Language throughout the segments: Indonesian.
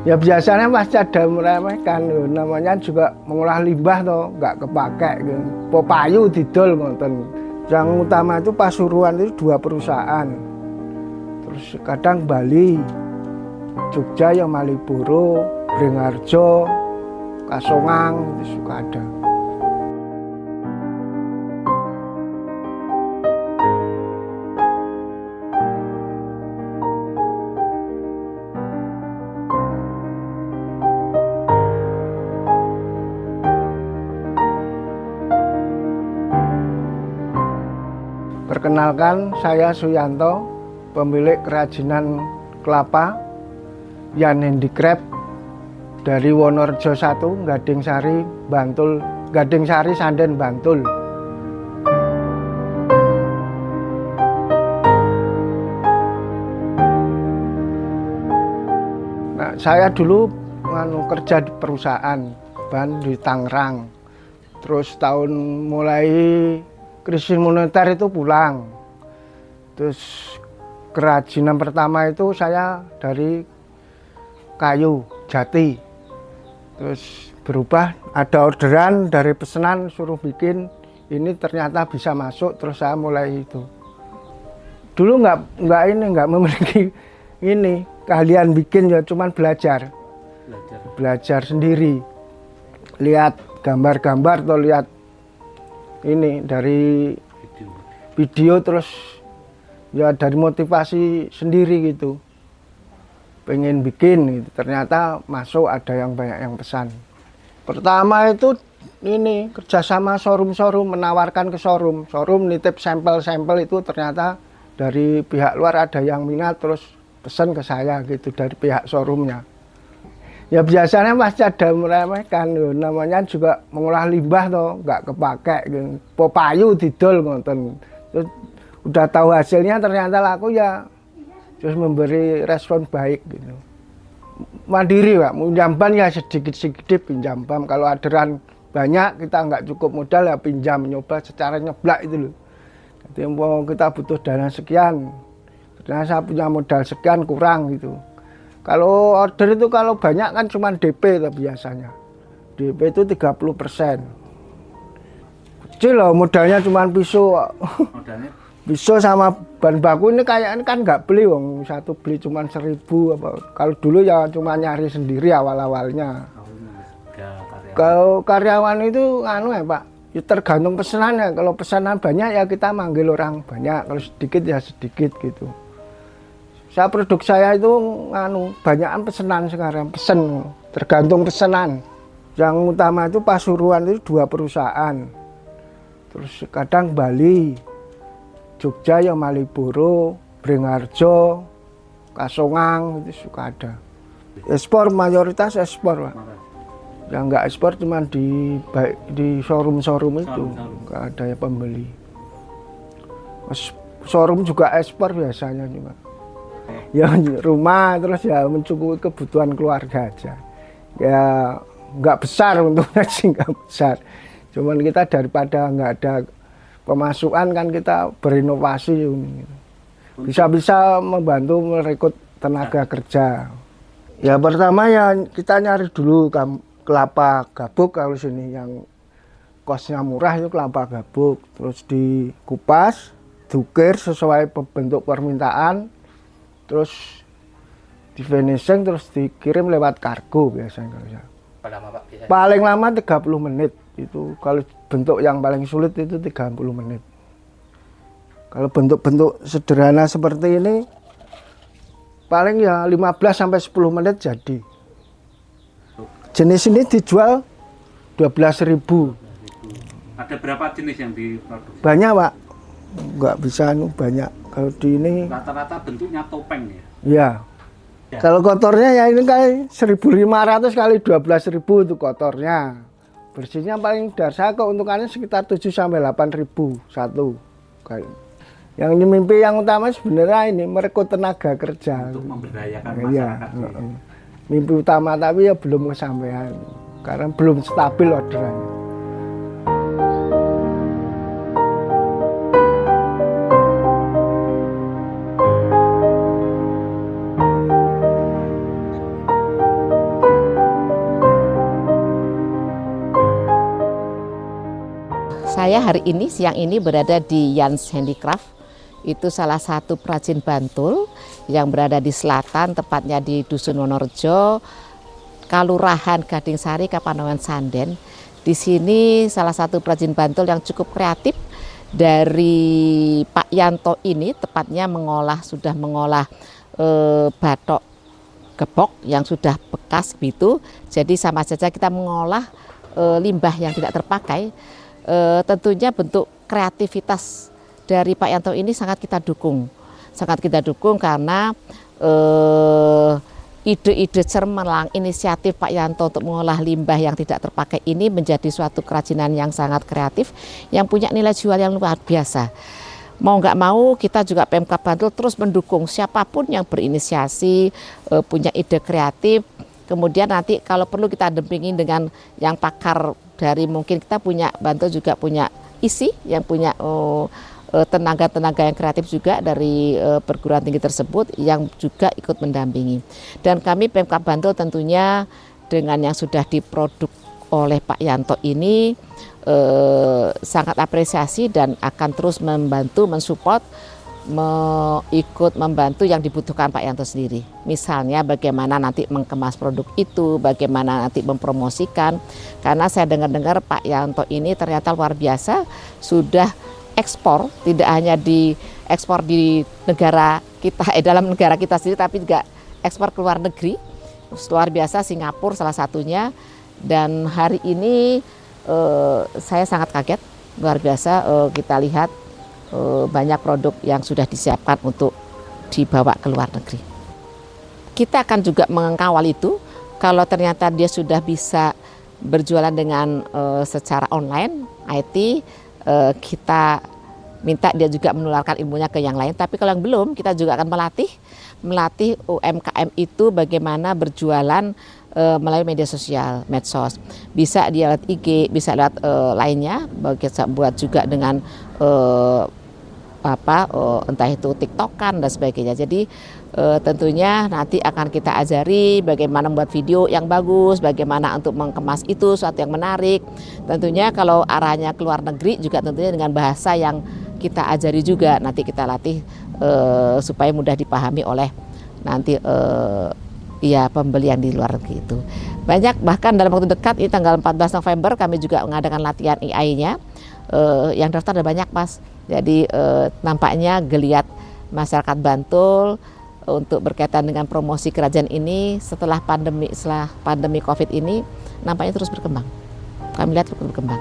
Ya biasanya pasti ada meremehkan, namanya juga mengolah limbah toh, nggak kepake gitu. Popayu didol ngoten. Yang utama itu Pasuruan itu 2 perusahaan. Terus kadang Bali, Jogja yang Maliboro, Bringharjo, Kasongang itu suka ada. Perkenalkan, saya Suyanto, pemilik kerajinan kelapa Yan Handicraft dari Wonorejo 1, Gading Sari, Bantul, Gading Sari, Sanden, Bantul. Nah, saya dulu kerja di perusahaan di Tangerang. Terus tahun mulai krisis moneter itu pulang. Terus kerajinan pertama itu saya dari kayu jati. Terus berubah, ada orderan dari pesanan suruh bikin ini, ternyata bisa masuk, terus saya mulai itu. Dulu nggak memiliki ini keahlian bikin, ya cuman belajar sendiri. Lihat gambar-gambar atau lihat ini dari video, terus ya dari motivasi sendiri gitu, pengen bikin gitu. Ternyata masuk, ada yang banyak yang pesan. Pertama itu ini kerjasama showroom menawarkan ke showroom nitip sampel itu, ternyata dari pihak luar ada yang minat, terus pesan ke saya gitu dari pihak showroomnya. Ya biasanya pasti ada meremehkan, namanya juga mengolah limbah toh, nggak kepake gitu. Popayu didol ngoten. Terus udah tahu hasilnya ternyata laku, ya terus memberi respon baik gitu. Mandiri Pak, pinjam ya sedikit pinjam. Kalau orderan banyak kita nggak cukup modal, ya pinjam, nyoba secara nyeblak itu loh. Jadi mau kita butuh dana sekian, ternyata saya punya modal sekian kurang gitu. Kalau order itu kalau banyak kan cuma DP tapi biasanya. DP itu 30%. Kecil loh modalnya, cuma pisau. Modalnya? Pisau sama bahan baku ini kayaknya kan nggak beli, wong satu beli cuma 1.000 apa. Kalau dulu ya cuma nyari sendiri awal-awalnya. Kalau karyawan itu ya Pak, ya tergantung pesanannya. Kalau pesanan banyak ya kita manggil orang banyak, kalau sedikit ya sedikit gitu. Produk saya itu banyakan pesanan sekarang, tergantung pesanan. Yang utama itu Pasuruan itu 2 perusahaan. Terus kadang Bali, Jogja yang Maliboro, Bringharjo, Kasongang itu suka ada. Ekspor, mayoritas ekspor Pak. Yang nggak ekspor cuma di showroom itu, nggak ada yang pembeli. Showroom juga ekspor biasanya juga. Ya rumah, terus ya mencukupi kebutuhan keluarga aja. Ya nggak besar untungnya sih, nggak besar. Cuman kita daripada nggak ada pemasukan kan kita berinovasi, bisa membantu merekrut tenaga kerja. Ya pertama ya kita nyari dulu kelapa gabuk, kalau sini yang kosnya murah itu kelapa gabuk. Terus dikupas, diukir sesuai bentuk permintaan. Terus di finishing, terus dikirim lewat kargo biasanya. Paling lama 30 menit itu, kalau bentuk yang paling sulit itu 30 menit. Kalau bentuk-bentuk sederhana seperti ini paling ya 15-10 menit jadi. Jenis ini dijual 12.000. Ada berapa jenis yang diproduksi? Banyak Pak, nggak bisa banyak. Kalau di ini rata-rata bentuknya topeng ya? Iya. Ya. Kalau kotornya ya ini kayak 1.500 kali 12.000 itu kotornya. Bersihnya paling dasar keuntungannya sekitar 7-8.000 satu. Yang ini mimpi yang utama sebenarnya ini merekrut tenaga kerja. Untuk memberdayakan masyarakat. Ya. Mimpi utama, tapi ya belum kesampaian karena belum stabil orderannya. Saya hari ini, siang ini berada di Yans Handicraft. Itu salah satu perajin Bantul yang berada di selatan, tepatnya di Dusun Wonorejo, Kalurahan Gading Sari, Kapanewon Sanden. Di sini salah satu perajin Bantul yang cukup kreatif dari Pak Yanto ini, tepatnya sudah mengolah batok gepok yang sudah bekas gitu. Jadi sama saja kita mengolah limbah yang tidak terpakai. Tentunya bentuk kreativitas dari Pak Yanto ini sangat kita dukung karena ide-ide cemerlang inisiatif Pak Yanto untuk mengolah limbah yang tidak terpakai ini menjadi suatu kerajinan yang sangat kreatif yang punya nilai jual yang luar biasa. Mau nggak mau kita juga Pemkab Bantul terus mendukung siapapun yang berinisiasi, punya ide kreatif. Kemudian nanti kalau perlu kita dampingi dengan yang pakar dari, mungkin kita punya Bantul juga punya ISI yang punya tenaga-tenaga yang kreatif juga dari perguruan tinggi tersebut yang juga ikut mendampingi. Dan kami Pemkab Bantul tentunya dengan yang sudah diproduk oleh Pak Yanto ini sangat apresiasi dan akan terus membantu, mensupport, ikut membantu yang dibutuhkan Pak Yanto sendiri. Misalnya bagaimana nanti mengemas produk itu, bagaimana nanti mempromosikan. Karena saya dengar-dengar Pak Yanto ini ternyata luar biasa, sudah ekspor, tidak hanya di ekspor di negara kita, dalam negara kita sendiri, tapi juga ekspor ke luar negeri. Luar biasa, Singapura salah satunya. Dan hari ini saya sangat kaget, luar biasa kita lihat banyak produk yang sudah disiapkan untuk dibawa ke luar negeri. Kita akan juga mengawal itu, kalau ternyata dia sudah bisa berjualan dengan secara online, IT, kita minta dia juga menularkan ilmunya ke yang lain. Tapi kalau yang belum, kita juga akan melatih UMKM itu bagaimana berjualan melalui media sosial, medsos. Bisa dia lewat IG, bisa lewat lainnya, buat juga dengan entah itu TikTokan dan sebagainya. Jadi tentunya nanti akan kita ajari bagaimana membuat video yang bagus, bagaimana untuk mengemas itu suatu yang menarik. Tentunya kalau arahnya ke luar negeri juga tentunya dengan bahasa yang kita ajari juga, nanti kita latih supaya mudah dipahami oleh nanti pembeli yang di luar negeri itu. Banyak, bahkan dalam waktu dekat ini tanggal 14 November kami juga mengadakan latihan AI-nya. Yang daftar ada banyak, Mas. Jadi nampaknya geliat masyarakat Bantul untuk berkaitan dengan promosi kerajaan ini setelah pandemi Covid ini nampaknya terus berkembang. Kami lihat terus berkembang.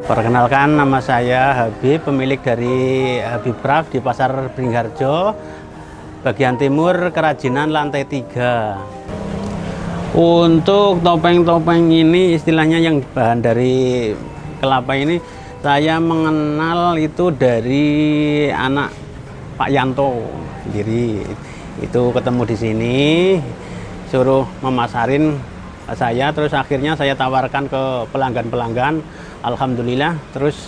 Perkenalkan, nama saya Habib, pemilik dari Habib Craft di Pasar Beringharjo, bagian timur, kerajinan lantai 3. Untuk topeng-topeng ini istilahnya yang bahan dari kelapa ini, saya mengenal itu dari anak Pak Yanto sendiri. Itu ketemu di sini, suruh memasarin saya, terus akhirnya saya tawarkan ke pelanggan-pelanggan. Alhamdulillah, terus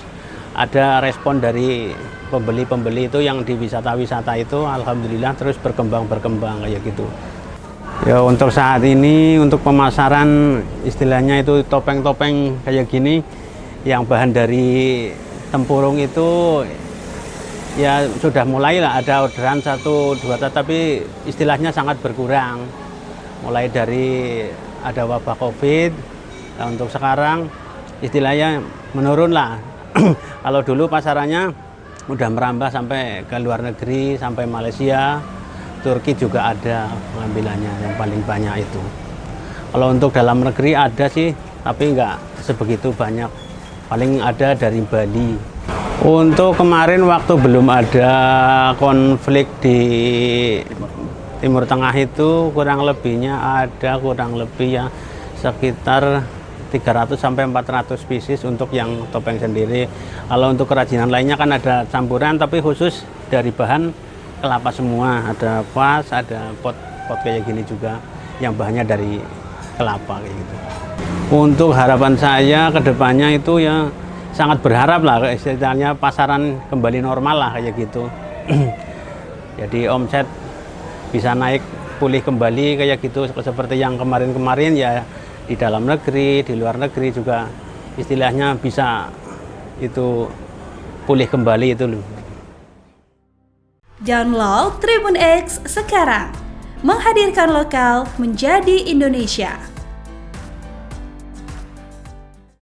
ada respon dari pembeli-pembeli itu yang di wisata-wisata itu, alhamdulillah terus berkembang kayak gitu. Ya, untuk saat ini untuk pemasaran istilahnya itu topeng-topeng kayak gini yang bahan dari tempurung itu ya sudah mulai lah ada orderan 1-2, tapi istilahnya sangat berkurang. Mulai dari ada wabah Covid, nah untuk sekarang istilahnya menurun lah. Kalau dulu pasarannya udah merambah sampai ke luar negeri, sampai Malaysia, Turki juga ada pengambilannya yang paling banyak itu. Kalau untuk dalam negeri ada sih, tapi nggak sebegitu banyak. Paling ada dari Bali. Untuk kemarin waktu belum ada konflik di Timur Tengah itu kurang lebih ya sekitar 300 sampai 400 pieces untuk yang topeng sendiri. Kalau untuk kerajinan lainnya kan ada campuran, tapi khusus dari bahan kelapa semua, ada vas, ada pot kayak gini juga yang bahannya dari kelapa kayak gitu. Untuk harapan saya ke depannya itu ya sangat berharap lah istilahnya pasaran kembali normal lah kayak gitu. Jadi omset bisa naik pulih kembali kayak gitu seperti yang kemarin-kemarin ya, di dalam negeri, di luar negeri juga istilahnya bisa itu pulih kembali itu loh. Download Tribun X sekarang, menghadirkan lokal menjadi Indonesia.